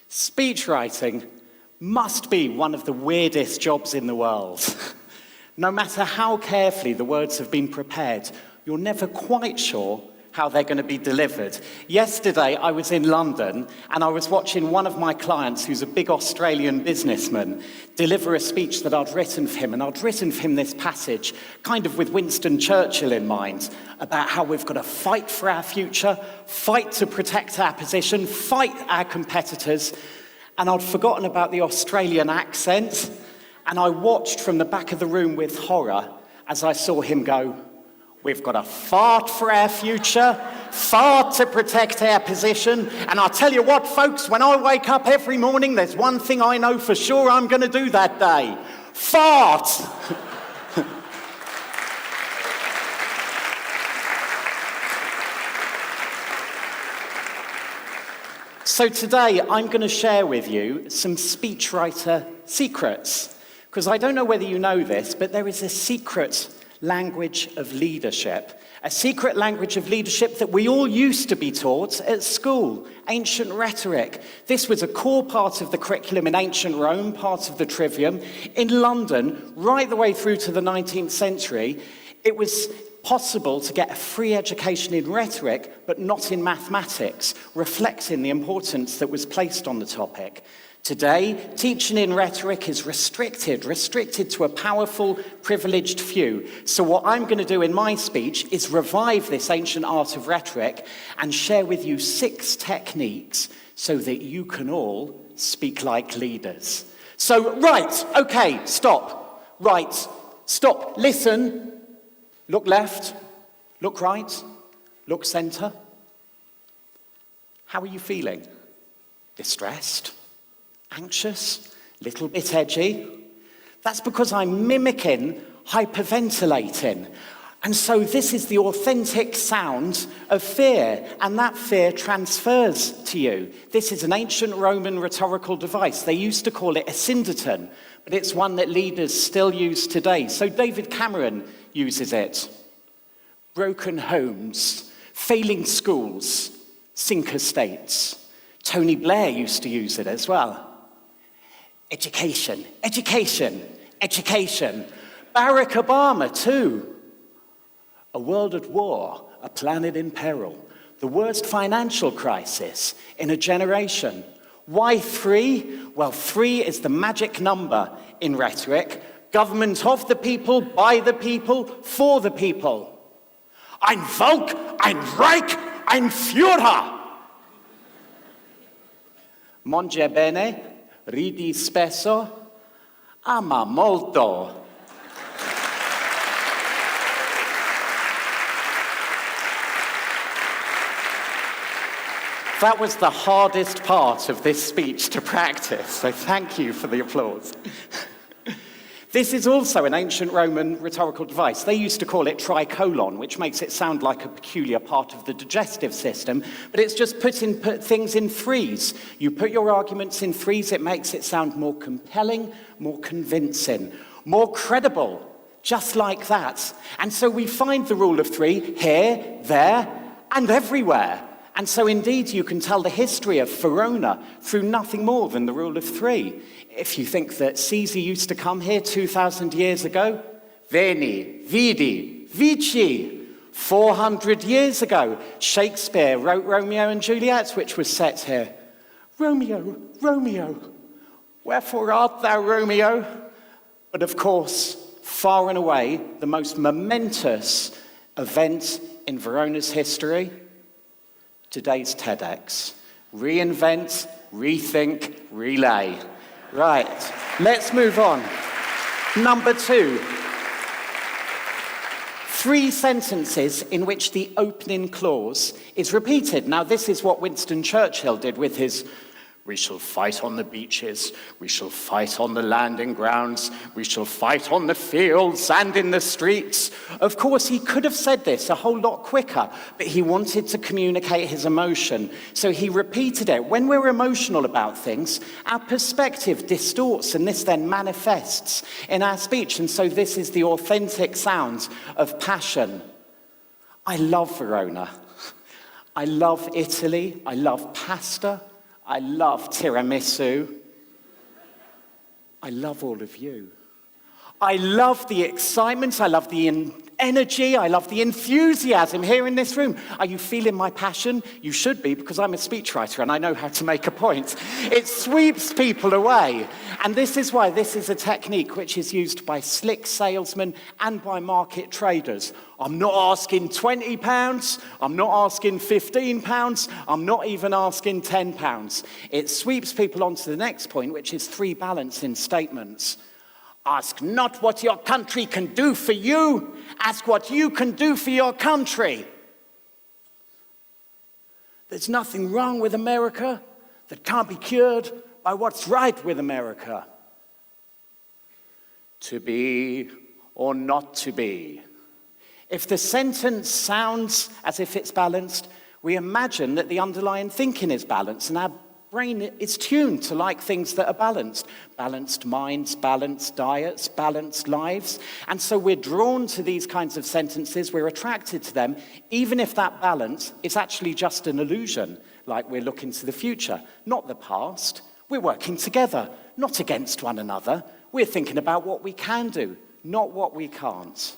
Speech writing must be one of the weirdest jobs in the world. No matter how carefully the words have been prepared, you're never quite sure how they're going to be delivered. Yesterday, I was in London, and I was watching one of my clients, who's a big Australian businessman, deliver a speech that I'd written for him. And I'd written for him this passage, kind of with Winston Churchill in mind, about how we've got to fight for our future, fight to protect our position, fight our competitors. And I'd forgotten about the Australian accent, and I watched from the back of the room with horror as I saw him go, "We've got to fight for our future, fight to protect our position. And I'll tell you what, folks, when I wake up every morning, there's one thing I know for sure I'm going to do that day. Fight!" So today, I'm going to share with you some speechwriter secrets. Because I don't know whether you know this, but there is a secret language of leadership. A secret language of leadership that we all used to be taught at school, ancient rhetoric. This was a core part of the curriculum in ancient Rome, part of the trivium. In London, right the way through to the 19th century, it was possible to get a free education in rhetoric, but not in mathematics, reflecting the importance that was placed on the topic. Today, teaching in rhetoric is restricted to a powerful, privileged few. So what I'm going to do in my speech is revive this ancient art of rhetoric and share with you 6 techniques so that you can all speak like leaders. So, right, okay, stop. Right, stop, listen, look left, look right, look center. How are you feeling? Distressed? Anxious, little bit edgy? That's because I'm mimicking hyperventilating. And so this is the authentic sound of fear, and that fear transfers to you. This is an ancient Roman rhetorical device. They used to call it a syndeton, but it's one that leaders still use today. So David Cameron uses it. Broken homes, failing schools, sinker states. Tony Blair used to use it as well. Education, education, education. Barack Obama, too. A world at war, a planet in peril. The worst financial crisis in a generation. Why 3? Well, 3 is the magic number in rhetoric. Government of the people, by the people, for the people. Ein Volk, ein Reich, ein Führer. Mangia bene, ridi spesso, ama molto. That was the hardest part of this speech to practice, so thank you for the applause. This is also an ancient Roman rhetorical device. They used to call it tricolon, which makes it sound like a peculiar part of the digestive system, but it's just put things in 3s. You put your arguments in 3s, it makes it sound more compelling, more convincing, more credible, just like that. And so we find the rule of 3 here, there, and everywhere. And so indeed you can tell the history of Verona through nothing more than the rule of 3. If you think that Caesar used to come here 2,000 years ago, veni, vidi, vici. 400 years ago, Shakespeare wrote Romeo and Juliet, which was set here. Romeo, Romeo, wherefore art thou, Romeo? But of course, far and away, the most momentous event in Verona's history, today's TEDx. Reinvent, rethink, relay. Right, let's move on. Number 2. 3 sentences in which the opening clause is repeated. Now, this is what Winston Churchill did with his "We shall fight on the beaches, we shall fight on the landing grounds, we shall fight on the fields and in the streets." Of course, he could have said this a whole lot quicker, but he wanted to communicate his emotion, so he repeated it. When we're emotional about things, our perspective distorts, and this then manifests in our speech, and so this is the authentic sound of passion. I love Verona. I love Italy. I love pasta. I love tiramisu. I love all of you. I love the excitement, I love the energy, I love the enthusiasm here in this room. Are you feeling my passion? You should be, because I'm a speechwriter and I know how to make a point. It sweeps people away. And this is why this is a technique which is used by slick salesmen and by market traders. I'm not asking £20, I'm not asking £15, I'm not even asking £10. It sweeps people on to the next point, which is three balancing statements. Ask not what your country can do for you, ask what you can do for your country. There's nothing wrong with America that can't be cured by what's right with America. To be or not to be. If the sentence sounds as if it's balanced, we imagine that the underlying thinking is balanced, and our brain is tuned to like things that are balanced. Balanced minds, balanced diets, balanced lives. And so we're drawn to these kinds of sentences, we're attracted to them, even if that balance is actually just an illusion, like we're looking to the future, not the past. We're working together, not against one another. We're thinking about what we can do, not what we can't.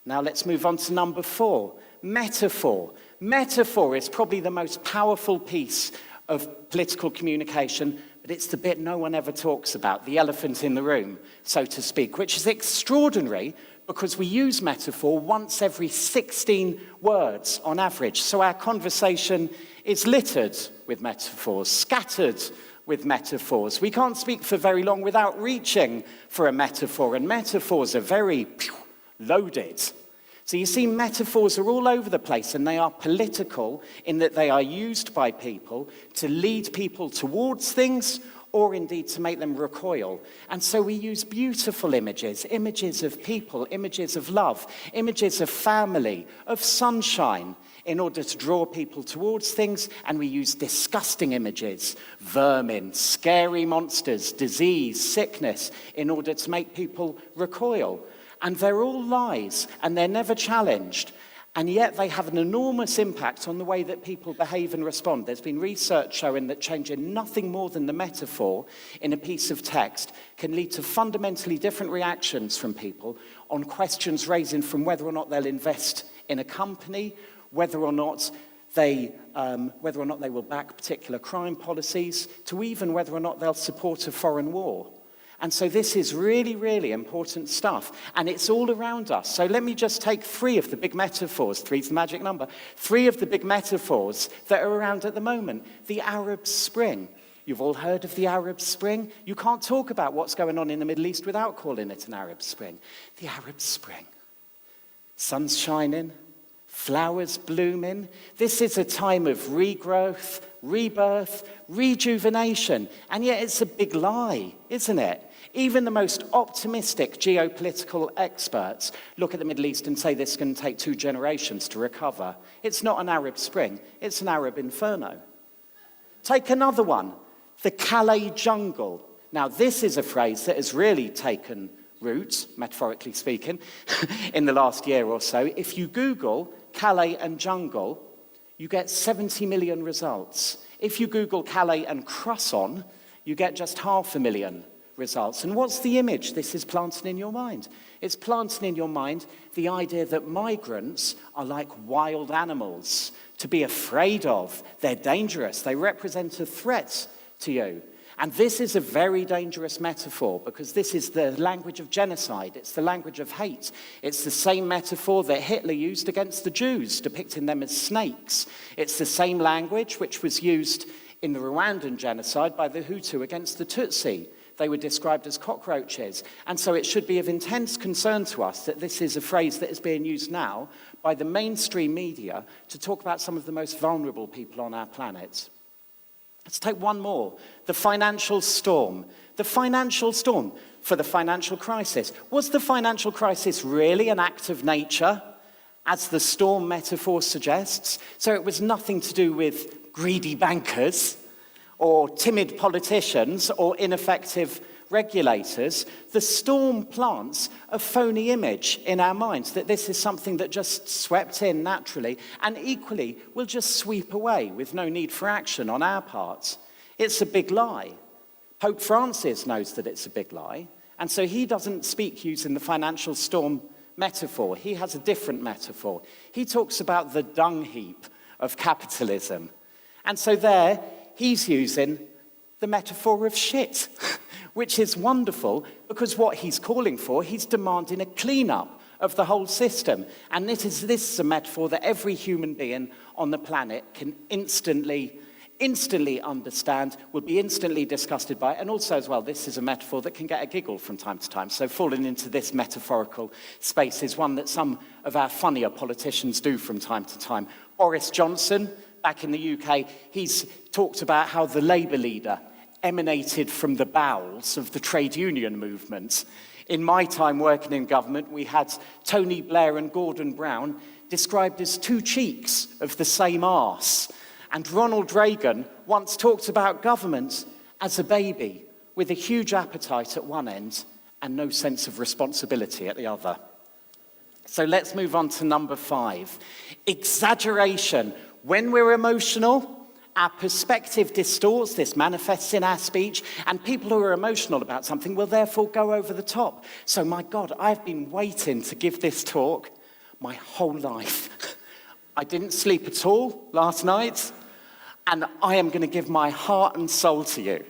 Now let's move on to number 4, metaphor. Metaphor is probably the most powerful piece of political communication, but it's the bit no one ever talks about, the elephant in the room, so to speak, which is extraordinary because we use metaphor once every 16 words on average. So our conversation is littered with metaphors, scattered with metaphors. We can't speak for very long without reaching for a metaphor, and metaphors are very loaded. So you see, metaphors are all over the place, and they are political in that they are used by people to lead people towards things or indeed to make them recoil. And so we use beautiful images, images of people, images of love, images of family, of sunshine, in order to draw people towards things, and we use disgusting images, vermin, scary monsters, disease, sickness, in order to make people recoil. And they're all lies, and they're never challenged, and yet they have an enormous impact on the way that people behave and respond. There's been research showing that changing nothing more than the metaphor in a piece of text can lead to fundamentally different reactions from people on questions raising from whether or not they'll invest in a company, whether or not they will back particular crime policies, to even whether or not they'll support a foreign war. And so this is really, really important stuff, and it's all around us. So let me just take 3 of the big metaphors. 3 is the magic number. 3 of the big metaphors that are around at the moment. The Arab Spring. You've all heard of the Arab Spring. You can't talk about what's going on in the Middle East without calling it an Arab Spring. The Arab Spring. Sun's shining, flowers blooming. This is a time of regrowth, rebirth, rejuvenation, and yet it's a big lie, isn't it? Even the most optimistic geopolitical experts look at the Middle East and say this is going to take 2 generations to recover. It's not an Arab Spring, it's an Arab inferno. Take another one, the Calais jungle. Now this is a phrase that has really taken root, metaphorically speaking, in the last year or so. If you Google Calais and jungle, you get 70 million results. If you Google Calais and croissant, you get just 500,000 results. And what's the image this is planting in your mind? It's planting in your mind the idea that migrants are like wild animals to be afraid of. They're dangerous. They represent a threat to you. And this is a very dangerous metaphor because this is the language of genocide. It's the language of hate. It's the same metaphor that Hitler used against the Jews, depicting them as snakes. It's the same language which was used in the Rwandan genocide by the Hutu against the Tutsi. They were described as cockroaches. And so it should be of intense concern to us that this is a phrase that is being used now by the mainstream media to talk about some of the most vulnerable people on our planet. Let's take one more, the financial storm. The financial storm for the financial crisis. Was the financial crisis really an act of nature, as the storm metaphor suggests? So it was nothing to do with greedy bankers or timid politicians or ineffective regulators. The storm plants a phony image in our minds that this is something that just swept in naturally and equally will just sweep away with no need for action on our part. It's a big lie. Pope Francis knows that it's a big lie, and so he doesn't speak using the financial storm metaphor. He has a different metaphor. He talks about the dung heap of capitalism. And so there, he's using the metaphor of shit, which is wonderful because what he's calling for, he's demanding a cleanup of the whole system. And this is a metaphor that every human being on the planet can instantly understand, will be instantly disgusted by, and also as well, this is a metaphor that can get a giggle from time to time. So falling into this metaphorical space is one that some of our funnier politicians do from time to time. Boris Johnson, back in the UK, he's talked about how the Labour leader emanated from the bowels of the trade union movement. In my time working in government, we had Tony Blair and Gordon Brown described as two cheeks of the same arse. And Ronald Reagan once talked about government as a baby with a huge appetite at one end and no sense of responsibility at the other. So let's move on to number 5. Exaggeration. When we're emotional, our perspective distorts, this manifests in our speech, and people who are emotional about something will therefore go over the top. So my God, I've been waiting to give this talk my whole life. I didn't sleep at all last night, and I am going to give my heart and soul to you,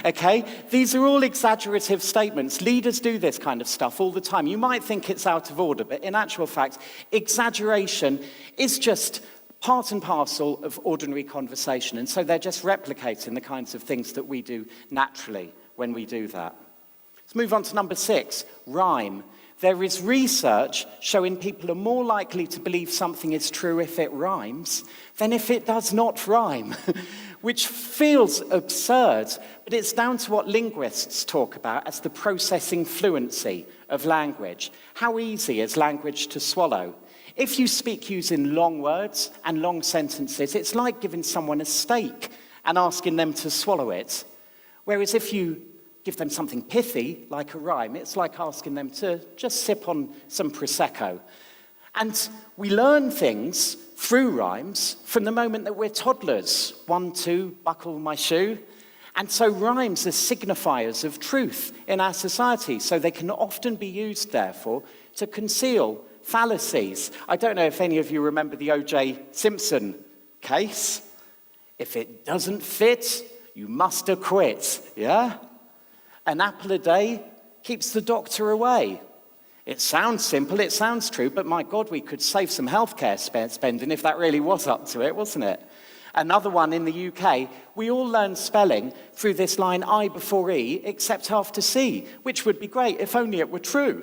okay? These are all exaggerative statements. Leaders do this kind of stuff all the time. You might think it's out of order, but in actual fact, exaggeration is just part and parcel of ordinary conversation, and so they're just replicating the kinds of things that we do naturally when we do that. Let's move on to number 6, rhyme. There is research showing people are more likely to believe something is true if it rhymes than if it does not rhyme, which feels absurd, but it's down to what linguists talk about as the processing fluency of language. How easy is language to swallow? If you speak using long words and long sentences, it's like giving someone a steak and asking them to swallow it. Whereas if you give them something pithy, like a rhyme, it's like asking them to just sip on some Prosecco. And we learn things through rhymes from the moment that we're toddlers. 1, 2, buckle my shoe. And so rhymes are signifiers of truth in our society, so they can often be used, therefore, to conceal fallacies. I don't know if any of you remember the O.J. Simpson case. If it doesn't fit, you must acquit, yeah? An apple a day keeps the doctor away. It sounds simple, it sounds true, but my God, we could save some healthcare spending if that really was up to it, wasn't it? Another one in the UK, we all learn spelling through this line I before E except after C, which would be great if only it were true.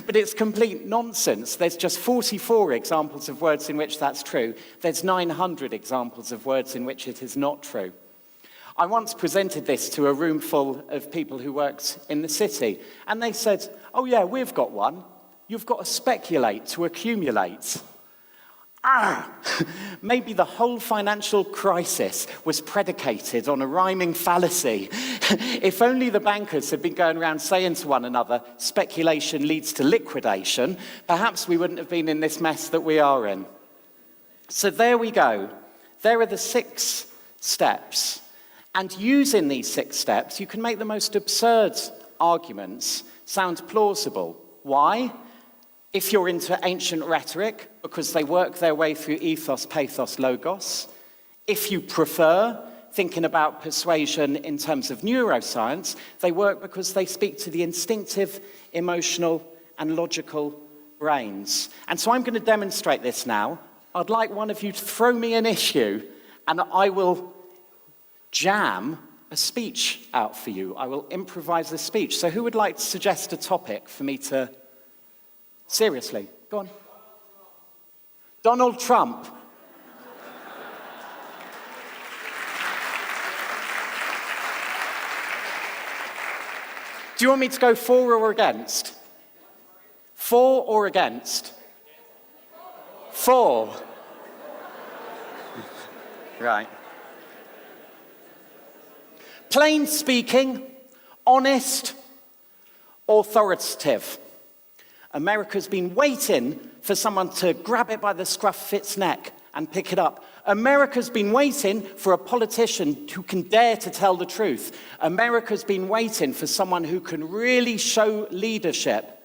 But it's complete nonsense. There's just 44 examples of words in which that's true. There's 900 examples of words in which it is not true. I once presented this to a room full of people who worked in the city, and they said, oh yeah, we've got one. You've got to speculate to accumulate. Maybe the whole financial crisis was predicated on a rhyming fallacy. If only the bankers had been going around saying to one another, speculation leads to liquidation, perhaps we wouldn't have been in this mess that we are in. So there we go. There are the 6 steps. And using these 6 steps, you can make the most absurd arguments sound plausible. Why? If you're into ancient rhetoric, because they work their way through ethos, pathos, logos. If you prefer thinking about persuasion in terms of neuroscience, they work because they speak to the instinctive, emotional, and logical brains. And so I'm going to demonstrate this now. I'd like one of you to throw me an issue, and I will jam a speech out for you. I will improvise a speech. So who would like to suggest a topic for me to... Seriously, go on. Donald Trump. Do you want me to go for or against? For or against? For. Right. Plain speaking, honest, authoritative. America's been waiting for someone to grab it by the scruff of its neck and pick it up. America's been waiting for a politician who can dare to tell the truth. America's been waiting for someone who can really show leadership.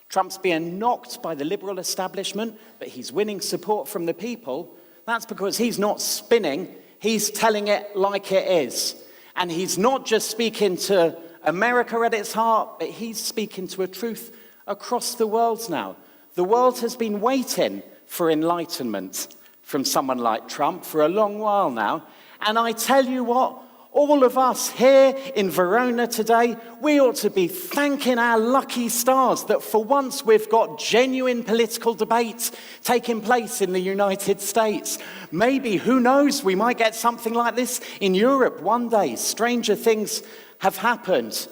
Trump's being knocked by the liberal establishment, but he's winning support from the people. That's because he's not spinning, he's telling it like it is. And he's not just speaking to America at its heart, but he's speaking to a truth across the world now. The world has been waiting for enlightenment from someone like Trump for a long while now. And I tell you what, all of us here in Verona today, we ought to be thanking our lucky stars that for once we've got genuine political debate taking place in the United States. Maybe, who knows, we might get something like this in Europe one day. Stranger things have happened.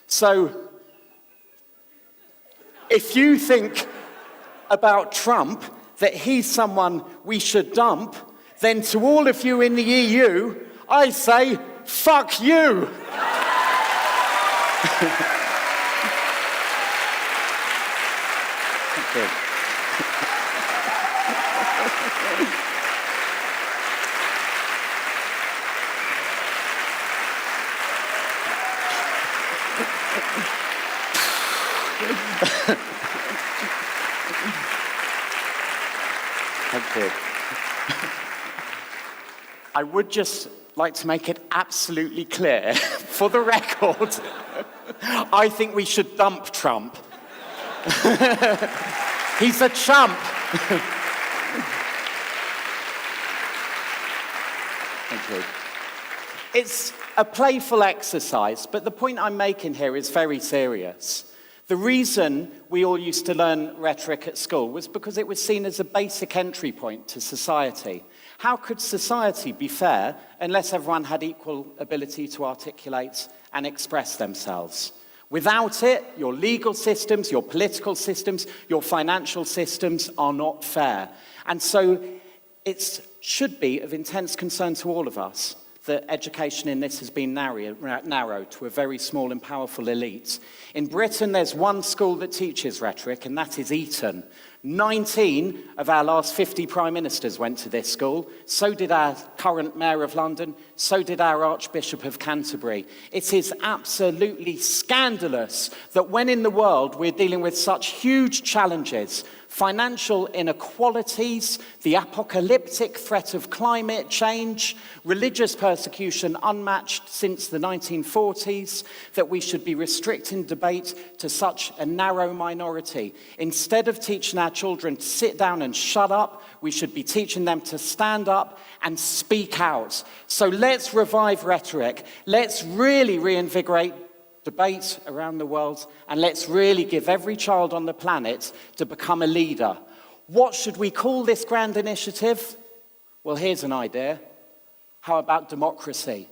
So, if you think about Trump, that he's someone we should dump, then to all of you in the EU, I say, fuck you! Thank you. Thank you. I would just like to make it absolutely clear, for the record, I think we should dump Trump. He's a chump. Thank you. It's a playful exercise, but the point I'm making here is very serious. The reason we all used to learn rhetoric at school was because it was seen as a basic entry point to society. How could society be fair unless everyone had equal ability to articulate and express themselves? Without it, your legal systems, your political systems, your financial systems are not fair. And so it should be of intense concern to all of us that education in this has been narrowed to a very small and powerful elite. In Britain, there's one school that teaches rhetoric, and that is Eton. 19 of our last 50 prime ministers went to this school. So did our current mayor of London. So did our Archbishop of Canterbury. It is absolutely scandalous that when in the world we're dealing with such huge challenges, financial inequalities, the apocalyptic threat of climate change, religious persecution unmatched since the 1940s, that we should be restricting debate to such a narrow minority. Instead of teaching our children to sit down and shut up, we should be teaching them to stand up and speak out. So let's revive rhetoric. Let's really reinvigorate debate around the world, and let's really give every child on the planet to become a leader. What should we call this grand initiative? Well, here's an idea. How about democracy?